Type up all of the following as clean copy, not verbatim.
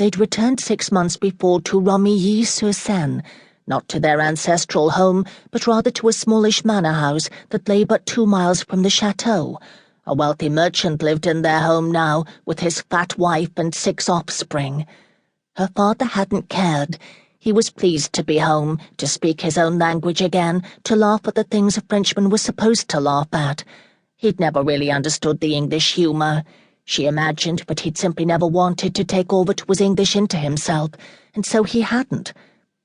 they'd returned 6 months before to Romilly-sur-Seine, not to their ancestral home, but rather to a smallish manor house that lay but 2 miles from the chateau. A wealthy merchant lived in their home now, with his fat wife and 6 offspring. Her father hadn't cared. He was pleased to be home, to speak his own language again, to laugh at the things a Frenchman was supposed to laugh at. He'd never really understood the English humour. She imagined, but he'd simply never wanted to take all that was English into himself, and so he hadn't.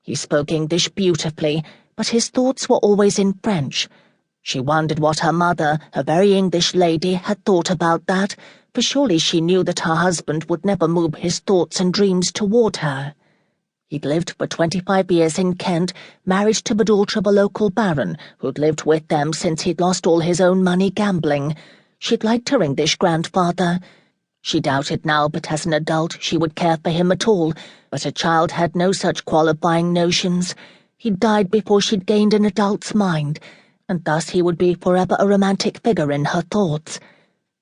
He spoke English beautifully, but his thoughts were always in French. She wondered what her mother, a very English lady, had thought about that, for surely she knew that her husband would never move his thoughts and dreams toward her. He'd lived for 25 years in Kent, married to the daughter of a local baron, who'd lived with them since he'd lost all his own money gambling. She'd liked her English grandfather. She doubted now that as an adult she would care for him at all, but a child had no such qualifying notions. He'd died before she'd gained an adult's mind, and thus he would be forever a romantic figure in her thoughts.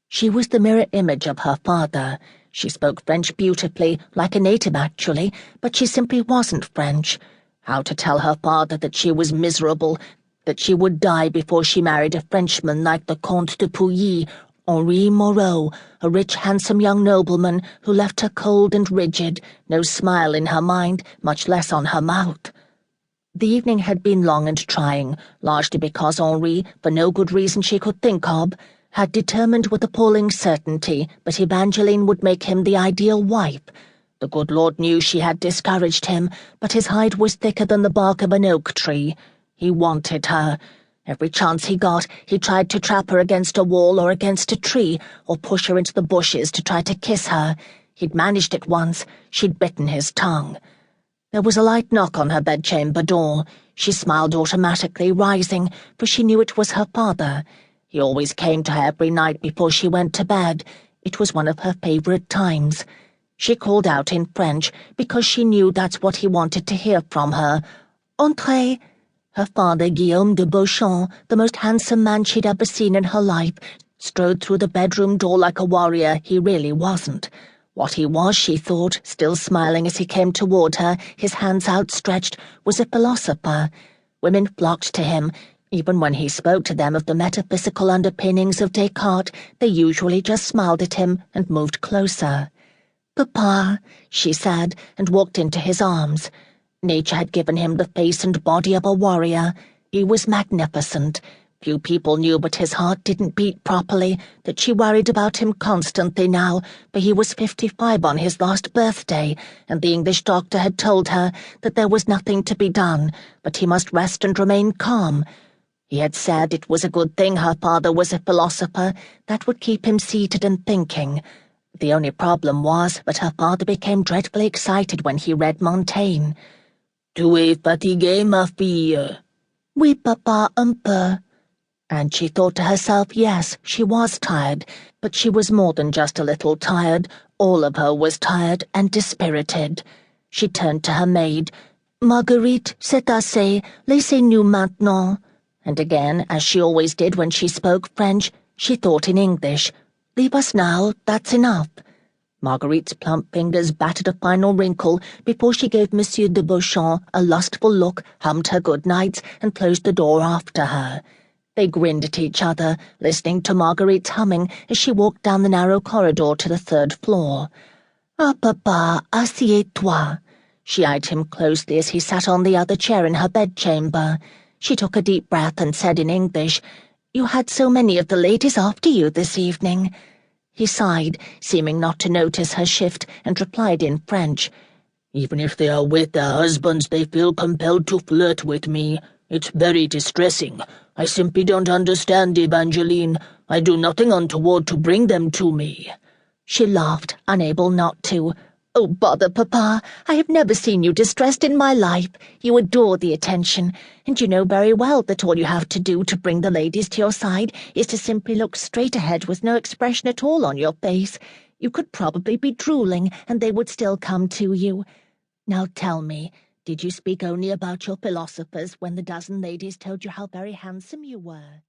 She was the mirror image of her father. She spoke French beautifully, like a native actually, but she simply wasn't French. How to tell her father that she was miserable, that she would die before she married a Frenchman like the Comte de Pouilly, Henri Moreau, a rich, handsome young nobleman who left her cold and rigid, no smile in her mind, much less on her mouth. The evening had been long and trying, largely because Henri, for no good reason she could think of, had determined with appalling certainty that Evangeline would make him the ideal wife. The good Lord knew she had discouraged him, but his hide was thicker than the bark of an oak tree. He wanted her. Every chance he got, he tried to trap her against a wall or against a tree, or push her into the bushes to try to kiss her. He'd managed it once. She'd bitten his tongue. There was a light knock on her bedchamber door. She smiled automatically, rising, for she knew it was her father. He always came to her every night before she went to bed. It was one of her favourite times. She called out in French, because she knew that's what he wanted to hear from her. Entrez. Her father, Guillaume de Beauchamp, the most handsome man she'd ever seen in her life, strode through the bedroom door like a warrior he really wasn't. What he was, she thought, still smiling as he came toward her, his hands outstretched, was a philosopher. Women flocked to him. Even when he spoke to them of the metaphysical underpinnings of Descartes, they usually just smiled at him and moved closer. "Papa," she said, and walked into his arms. Nature had given him the face and body of a warrior. He was magnificent. Few people knew but his heart didn't beat properly, that she worried about him constantly now, for he was 55 on his last birthday, and the English doctor had told her that there was nothing to be done, but he must rest and remain calm. He had said it was a good thing her father was a philosopher, that would keep him seated and thinking. The only problem was that her father became dreadfully excited when he read Montaigne. "Tu es fatiguée, ma fille?" "Oui, papa, un peu." And she thought to herself, yes, she was tired, but she was more than just a little tired. All of her was tired and dispirited. She turned to her maid. "Marguerite, c'est assez, laissez-nous maintenant." And again, as she always did when she spoke French, she thought in English. "Leave us now, that's enough." Marguerite's plump fingers battered a final wrinkle before she gave Monsieur de Beauchamp a lustful look, hummed her good nights, and closed the door after her. They grinned at each other, listening to Marguerite's humming as she walked down the narrow corridor to the 3rd floor. "Ah, papa, assieds-toi." She eyed him closely as he sat on the other chair in her bedchamber. She took a deep breath and said in English, "You had so many of the ladies after you this evening." He sighed, seeming not to notice her shift, and replied in French, "Even if they are with their husbands, they feel compelled to flirt with me. It's very distressing. I simply don't understand, Evangeline. I do nothing untoward to bring them to me." She laughed, unable not to. "Oh, bother, Papa. I have never seen you distressed in my life. You adore the attention, and you know very well that all you have to do to bring the ladies to your side is to simply look straight ahead with no expression at all on your face. You could probably be drooling, and they would still come to you. Now tell me, did you speak only about your philosophers when the dozen ladies told you how very handsome you were?"